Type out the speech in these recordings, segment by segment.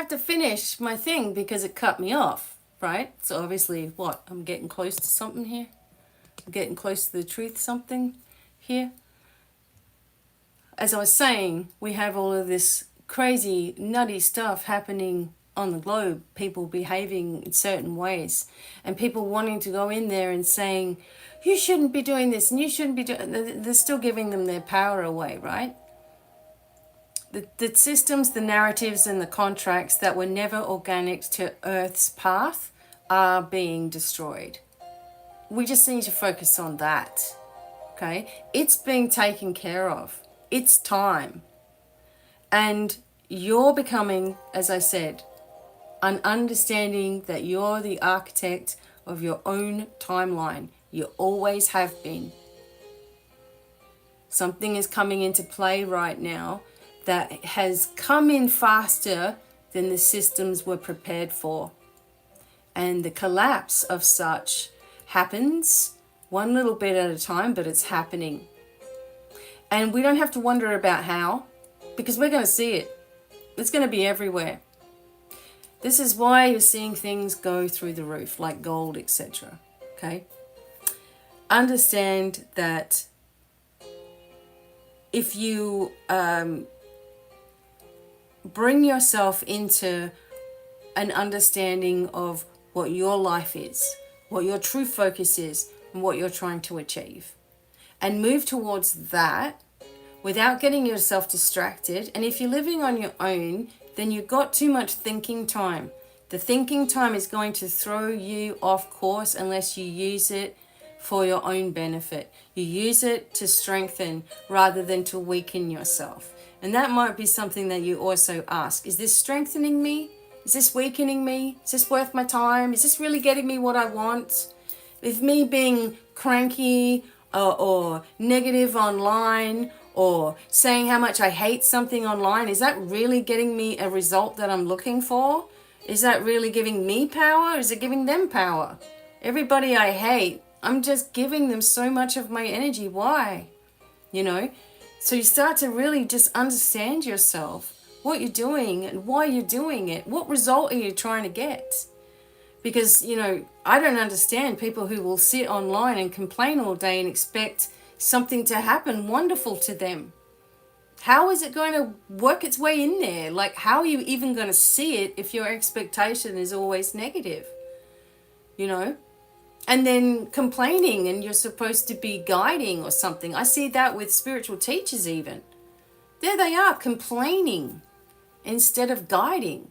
have to finish my thing because it cut me off, right? So obviously, what? I'm getting close to something here. I'm getting close to the truth something here. As I was saying, we have all of this crazy, nutty stuff happening on the globe, people behaving in certain ways, and people wanting to go in there and saying, you shouldn't be doing this, and you shouldn't be doing... They're still giving them their power away, right? The systems, the narratives, and the contracts that were never organic to Earth's path are being destroyed. We just need to focus on that, okay? It's being taken care of. It's time. And you're becoming, as I said, an understanding that you're the architect of your own timeline. You always have been. Something is coming into play right now that has come in faster than the systems were prepared for. And the collapse of such happens one little bit at a time, but it's happening. And we don't have to wonder about how, because we're going to see it. It's going to be everywhere. This is why you're seeing things go through the roof, like gold, etc. Okay? Understand that if you bring yourself into an understanding of what your life is, what your true focus is, and what you're trying to achieve, and move towards that without getting yourself distracted. And if you're living on your own, then you've got too much thinking time. The thinking time is going to throw you off course unless you use it for your own benefit. You use it to strengthen rather than to weaken yourself. And that might be something that you also ask. Is this strengthening me? Is this weakening me? Is this worth my time? Is this really getting me what I want? If me being cranky or negative online, or saying how much I hate something online, is that really getting me a result that I'm looking for? Is that really giving me power? Is it giving them power? Everybody I hate, I'm just giving them so much of my energy. Why? You know? So you start to really just understand yourself, what you're doing and why you're doing it. What result are you trying to get? Because, you know, I don't understand people who will sit online and complain all day and expect something to happen wonderful to them. How is it going to work its way in there? Like, how are you even going to see it if your expectation is always negative? You know? And then complaining, and you're supposed to be guiding or something. I see that with spiritual teachers even. There they are, complaining instead of guiding.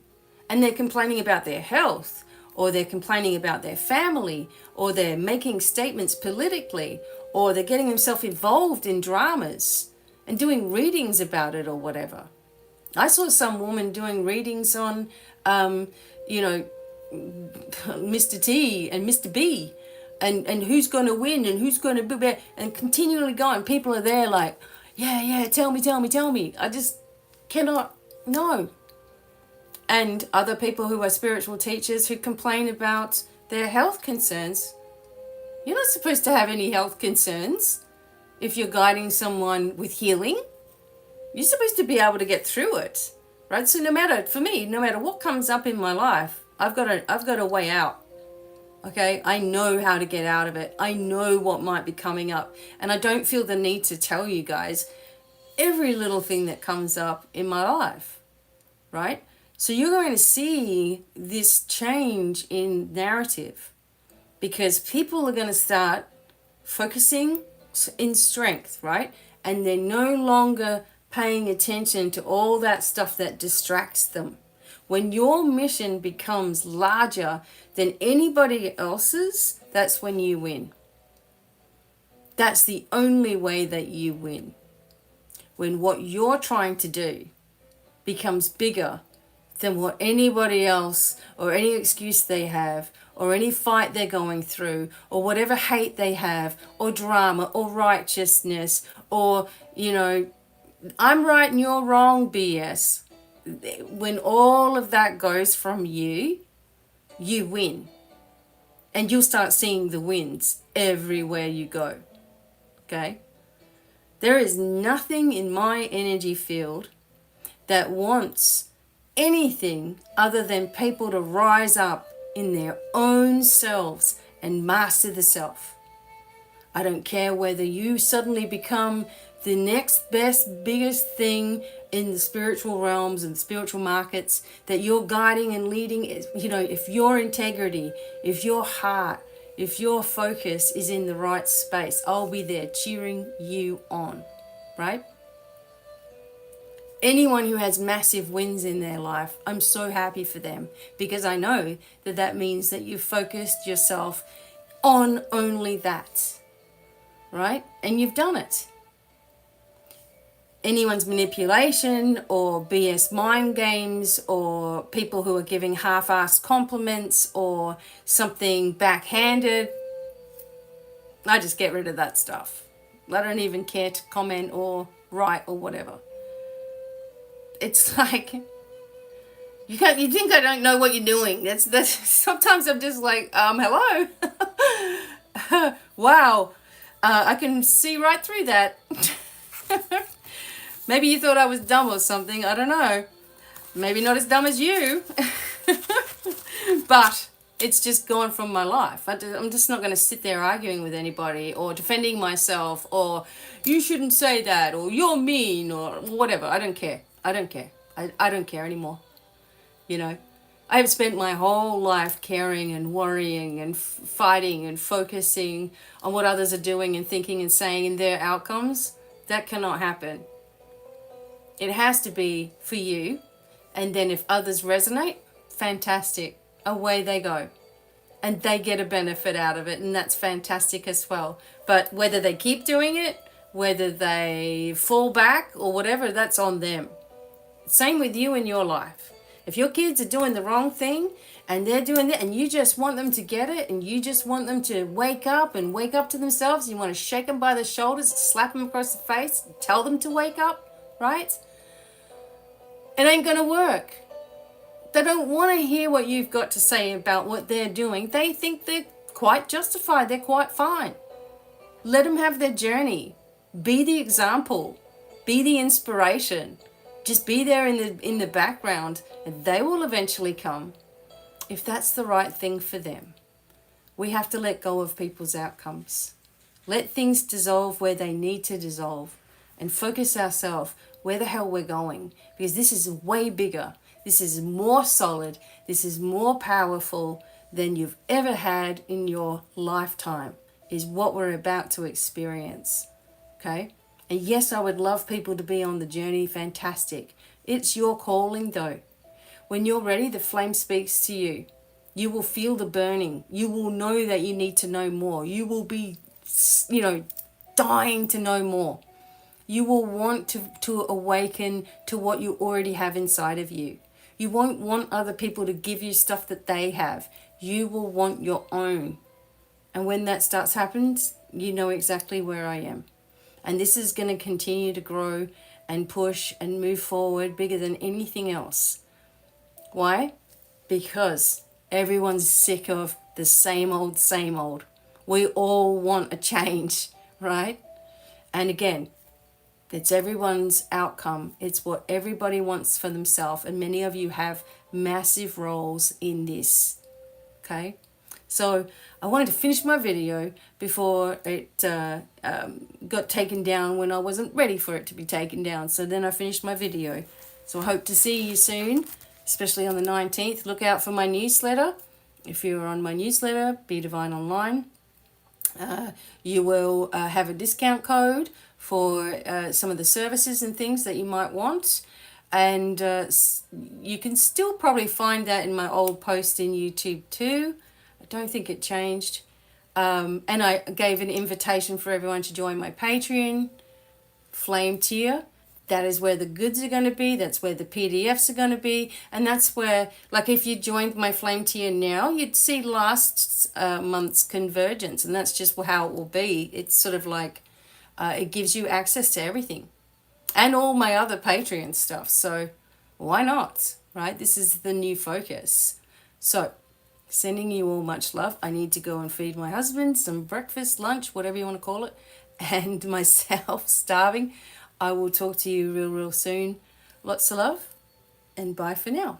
And they're complaining about their health, or they're complaining about their family, or they're making statements politically, or they're getting themselves involved in dramas and doing readings about it or whatever. I saw some woman doing readings on, you know, Mr. T and Mr. B, and who's going to win and who's going to be better, and continually going. People are there like, yeah, tell me. I just cannot know. And other people who are spiritual teachers who complain about their health concerns. You're not supposed to have any health concerns if you're guiding someone with healing. You're supposed to be able to get through it, right? So no matter what comes up in my life, I've got a way out. Okay, I know how to get out of it. I know what might be coming up, and I don't feel the need to tell you guys every little thing that comes up in my life, right? So you're going to see this change in narrative, because people are going to start focusing in strength, right? And they're no longer paying attention to all that stuff that distracts them. When your mission becomes larger than anybody else's, that's when you win. That's the only way that you win. When what you're trying to do becomes bigger than what anybody else, or any excuse they have, or any fight they're going through, or whatever hate they have, or drama, or righteousness, or, you know, I'm right and you're wrong BS. When all of that goes from you, you win. And you'll start seeing the wins everywhere you go. Okay? There is nothing in my energy field that wants anything other than people to rise up in their own selves and master the self. I don't care whether you suddenly become the next best, biggest thing in the spiritual realms and spiritual markets that you're guiding and leading. You know, if your integrity, if your heart, if your focus is in the right space, I'll be there cheering you on, right? Anyone who has massive wins in their life, I'm so happy for them, because I know that that means that you've focused yourself on only that, right? And you've done it. Anyone's manipulation or BS mind games or people who are giving half-assed compliments or something backhanded, I just get rid of that stuff. I don't even care to comment or write or whatever. It's like, you think I don't know what you're doing. That's sometimes I'm just like, hello. Wow. I can see right through that. Maybe you thought I was dumb or something. I don't know. Maybe not as dumb as you. But it's just gone from my life. I'm just not going to sit there arguing with anybody or defending myself or you shouldn't say that or you're mean or whatever. I don't care. I don't care. I don't care anymore. You know, I've spent my whole life caring and worrying and fighting and focusing on what others are doing and thinking and saying and their outcomes. That cannot happen. It has to be for you. And then if others resonate, fantastic. Away they go. And they get a benefit out of it. And that's fantastic as well. But whether they keep doing it, whether they fall back or whatever, that's on them. Same with you in your life. If your kids are doing the wrong thing and they're doing that and you just want them to get it and you just want them to wake up and wake up to themselves, you want to shake them by the shoulders, slap them across the face, tell them to wake up, right? It ain't going to work. They don't want to hear what you've got to say about what they're doing. They think they're quite justified. They're quite fine. Let them have their journey. Be the example. Be the inspiration. Just be there in the background and they will eventually come if that's the right thing for them. We have to let go of people's outcomes. Let things dissolve where they need to dissolve and focus ourselves where the hell we're going, because this is way bigger. This is more solid. This is more powerful than you've ever had in your lifetime, is what we're about to experience. Okay? And yes, I would love people to be on the journey. Fantastic. It's your calling though. When you're ready, the flame speaks to you. You will feel the burning. You will know that you need to know more. You will be, dying to know more. You will want to awaken to what you already have inside of you. You won't want other people to give you stuff that they have. You will want your own. And when that starts happening, you know exactly where I am. And this is going to continue to grow and push and move forward bigger than anything else. Why? Because everyone's sick of the same old, same old. We all want a change, right? And again, it's everyone's outcome. It's what everybody wants for themselves. And many of you have massive roles in this, okay? So I wanted to finish my video before it got taken down when I wasn't ready for it to be taken down. So then I finished my video. So I hope to see you soon, especially on the 19th. Look out for my newsletter. If you're on my newsletter, BDevine Online, you will have a discount code for some of the services and things that you might want. And you can still probably find that in my old post in YouTube too. I don't think it changed. And I gave an invitation for everyone to join my Patreon Flame tier. That is where the goods are going to be. That's where the PDFs are going to be. And that's where, like if you joined my Flame tier now, you'd see last month's convergence. And that's just how it will be. It's sort of like, it gives you access to everything. And all my other Patreon stuff. So why not, right? This is the new focus. So sending you all much love. I need to go and feed my husband some breakfast, lunch, whatever you want to call it. And myself starving. I will talk to you real soon. Lots of love. and bye for now.